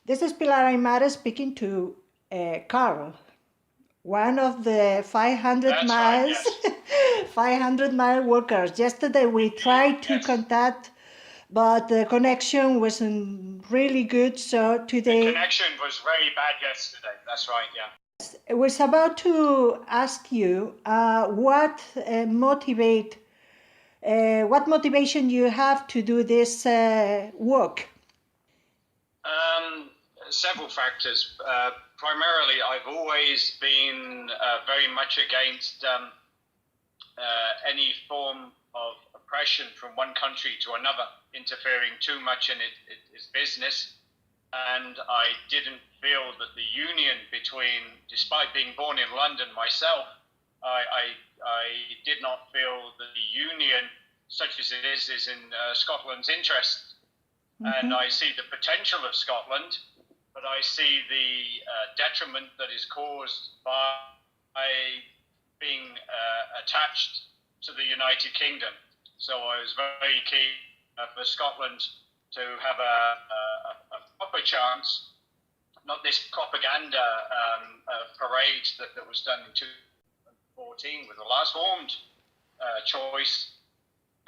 This is Pilar Aymara speaking to Carl, one of the 500 That's right, miles, yes. 500-mile walkers. Yesterday we Indeed, tried to yes. contact, but the connection wasn't really good. So The today connection was very bad yesterday. That's right, yeah. I was about to ask you what motivation you have to do this work. Several factors. Primarily, I've always been very much against any form of oppression from one country to another, interfering too much in its business. And I didn't feel that the union between, despite being born in London myself, I did not feel that the union, such as it is in Scotland's interest. And I see the potential of Scotland, but I see the detriment that is caused by being attached to the United Kingdom. So I was very keen for Scotland to have a proper chance, not this propaganda parade that was done in 2014 with the last formed choice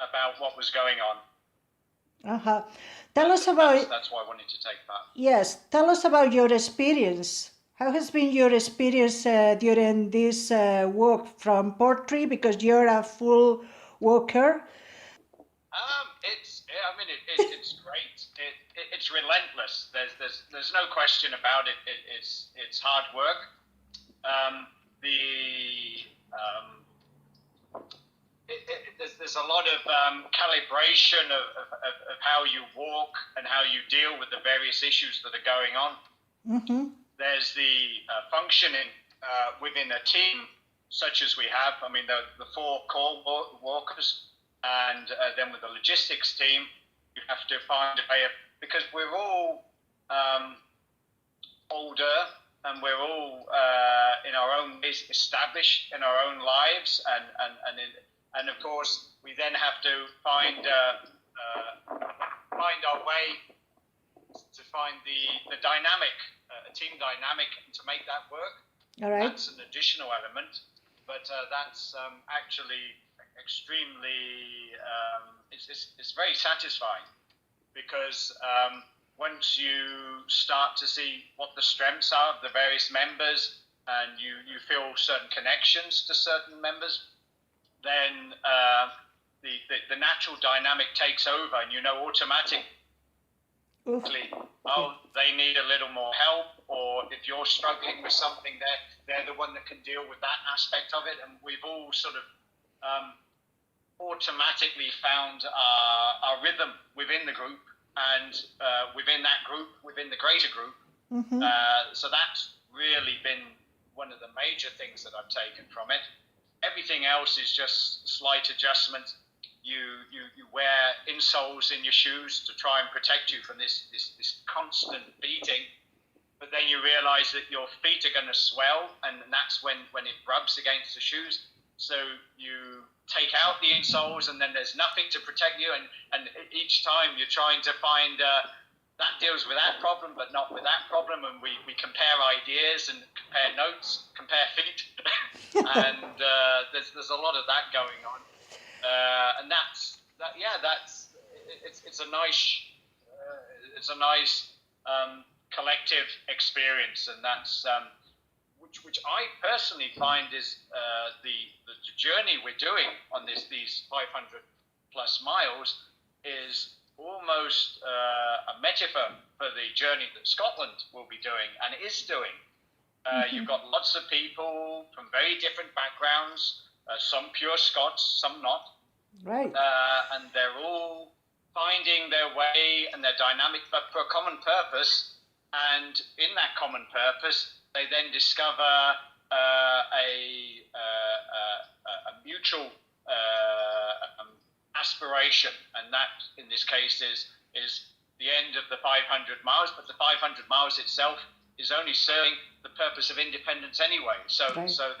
about what was going on. Uh-huh. Tell us about That's why I wanted to take part. Yes, tell us about your experience. How has been your experience during this walk from Portree? Because you're a full walker. It's great. It's relentless. There's no question about it. It's hard work. There's a lot of calibration of how you walk and how you deal with the various issues that are going on. Mm-hmm. There's the functioning within a team such as we have. I mean, the four core walkers, and then with the logistics team, you have to find a way of, because we're all older and we're all in our own ways established in our own lives, and of course we then have to find our way to find the dynamic, a team dynamic, and to make that work. All right. That's an additional element, but that's actually extremely, it's very satisfying, because once you start to see what the strengths are of the various members, and you feel certain connections to certain members, then the natural dynamic takes over, and you know automatically, they need a little more help, or if you're struggling with something, they're the one that can deal with that aspect of it. And we've all sort of automatically found our rhythm within the group, and within that group, within the greater group. Mm-hmm. So that's really been one of the major things that I've taken from it. Everything else is just slight adjustment. You wear insoles in your shoes to try and protect you from this constant beating, but then you realize that your feet are going to swell, and that's when it rubs against the shoes. So you take out the insoles, and then there's nothing to protect you, and each time you're trying to find that deals with that problem, but not with that problem, and we compare ideas and compare notes, compare feet, and there's a lot of that going on. And it's a nice collective experience, and that's which I personally find is the journey we're doing on these 500 plus miles is almost a metaphor for the journey that Scotland will be doing and is doing. You've got lots of people from very different backgrounds, some pure Scots, some not. Right. And they're all finding their way and their dynamic, but for a common purpose. And in that common purpose, they then discover a mutual aspiration, and that, in this case, is the end of the 500 miles. But the 500 miles itself is only serving the purpose of independence anyway. So Right. so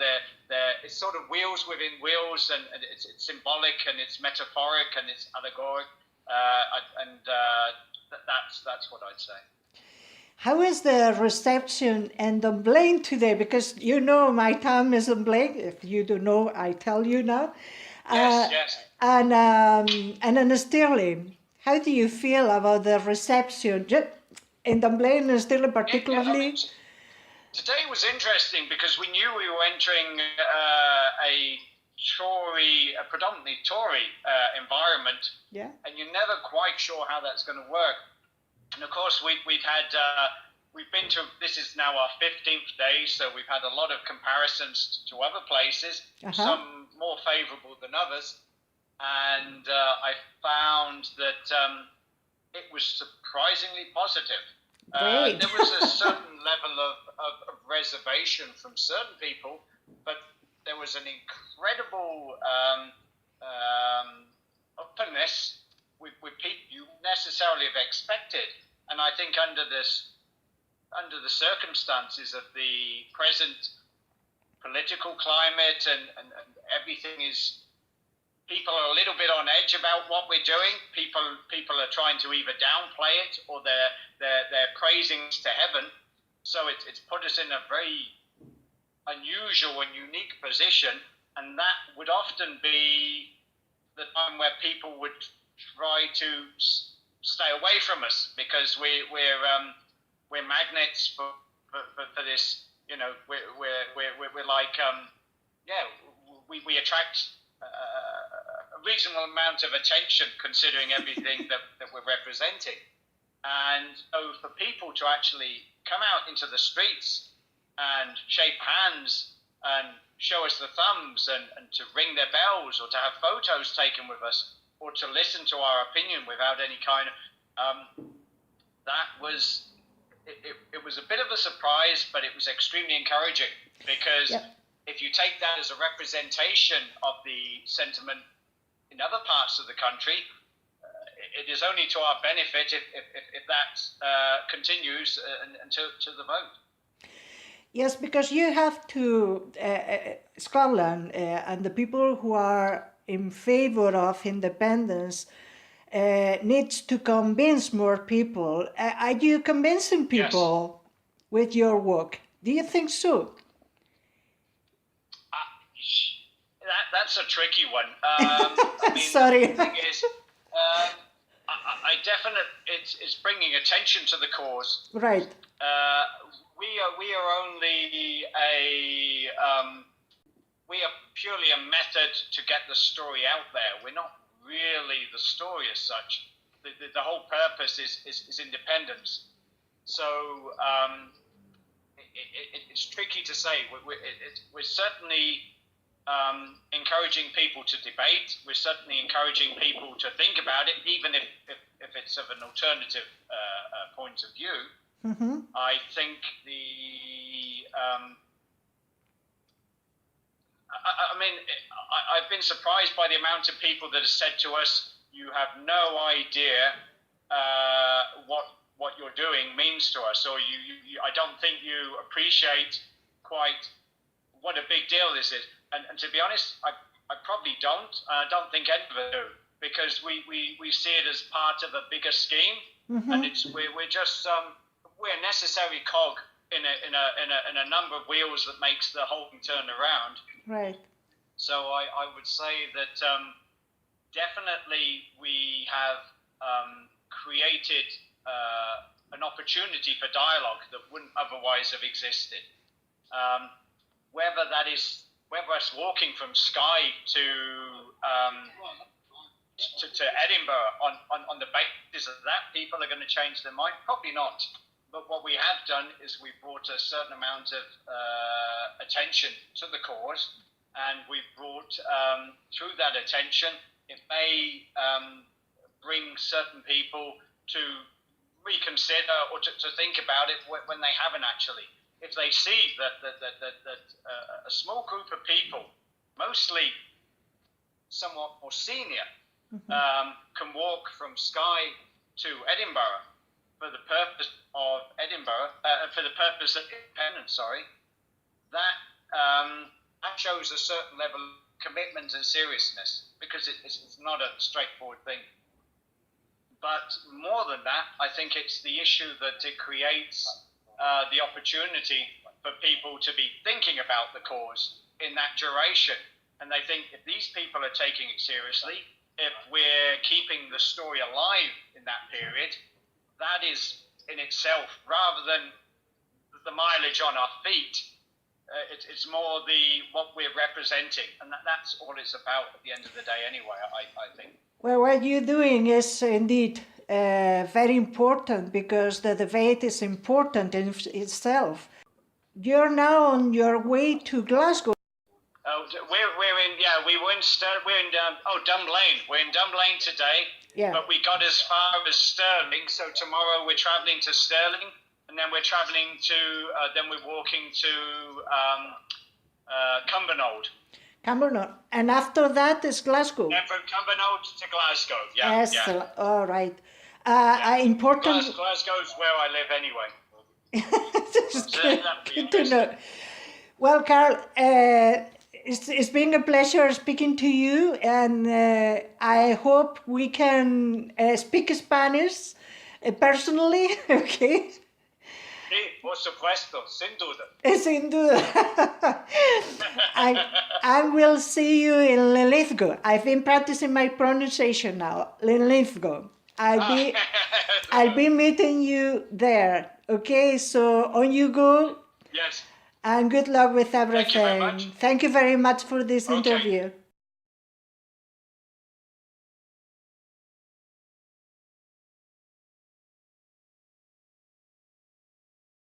it's sort of wheels within wheels, and it's symbolic, and it's metaphoric, and it's allegoric, and that's what I'd say. How is the reception in Dunblane today? Because you know my town is Dunblane. If you don't know, I tell you now. Yes, Uh, yes. and in Stirling, how do you feel about the reception in Dunblane and Stirling Yeah, I mean, particularly? today was interesting because we knew we were entering a predominantly Tory environment, Yeah. and you're never quite sure how that's going to work. And of course, we've been to, this is now our 15th day, so we've had a lot of comparisons to other places, Uh-huh. some more favourable than others, and I found that it was surprisingly positive. Great. There was a certain level of reservation from certain people, but there was an incredible openness with people you necessarily have expected. And I think under the circumstances of the present political climate and everything is, people are a little bit on edge about what we're doing. People are trying to either downplay it or they're praising it to heaven. So it's put us in a very unusual and unique position, and that would often be the time where people would try to stay away from us because we're magnets for this. You know, we're like yeah, we attract a reasonable amount of attention considering everything that we're representing. And so for people to actually come out into the streets and shake hands and show us the thumbs and to ring their bells or to have photos taken with us or to listen to our opinion without any kind of that was it was a bit of a surprise, but it was extremely encouraging because Yep. if you take that as a representation of the sentiment in other parts of the country, it is only to our benefit if that continues until to the vote. Yes, because you have to, Scotland and the people who are in favor of independence needs to convince more people. Are you convincing Yes. people with your work? Do you think so? That's a tricky one. I mean, Sorry. the thing is, I definitely it's bringing attention to the cause. Right. We are only we are purely a method to get the story out there. We're not really the story as such. The whole purpose is independence. So it's tricky to say. We're certainly encouraging people to debate. We're certainly encouraging people to think about it, even if it's of an alternative point of view. Mm-hmm. I think I mean, I've been surprised by the amount of people that have said to us, "You have no idea what you're doing means to us," or I don't think you appreciate quite what a big deal this is. And to be honest, I probably don't. I don't think any of us do, because we see it as part of a bigger scheme, Mm-hmm. and we're just we're a necessary cog in a number of wheels that makes the whole thing turn around. Right. So I would say that definitely we have created an opportunity for dialogue that wouldn't otherwise have existed. Whether us walking from Skye to Edinburgh on the basis of that, people are going to change their mind? Probably not. But what we have done is we've brought a certain amount of attention to the cause, and we've brought, through that attention, it may bring certain people to reconsider or to think about it when they haven't actually. If they see that a small group of people, mostly somewhat more senior, can walk from Skye to Edinburgh for the purpose of independence, that shows a certain level of commitment and seriousness, because it's not a straightforward thing. But more than that, I think it's the issue that it creates the opportunity for people to be thinking about the cause in that duration. And they think if these people are taking it seriously, if we're keeping the story alive in that period, that is in itself, rather than the mileage on our feet, it's more what we're representing, and that's all it's about at the end of the day anyway, I think. Well, what you're doing is indeed very important, because the debate is important in itself. You're now on your way to Glasgow. We're in, yeah, we were in Dunblane. We're in Dunblane today, Yeah. but we got as far as Stirling, so tomorrow we're travelling to Stirling, and then we're travelling to, then we're walking to Cumbernauld. Cumbernauld. And after that is Glasgow. Then from Cumbernauld to Glasgow, yeah. Excellent. Yeah. All right. Glasgow's where I live anyway. That's good to know. Well, Karl, it's been a pleasure speaking to you, and I hope we can speak Spanish personally, okay? Sí, por supuesto, sin duda. Sin duda. I will see you in Linlithgow. I've been practicing my pronunciation now. Linlithgow. I'll be meeting you there. Okay, so on you go. Yes. And good luck with everything. Thank you very much. Thank you very much for this interview.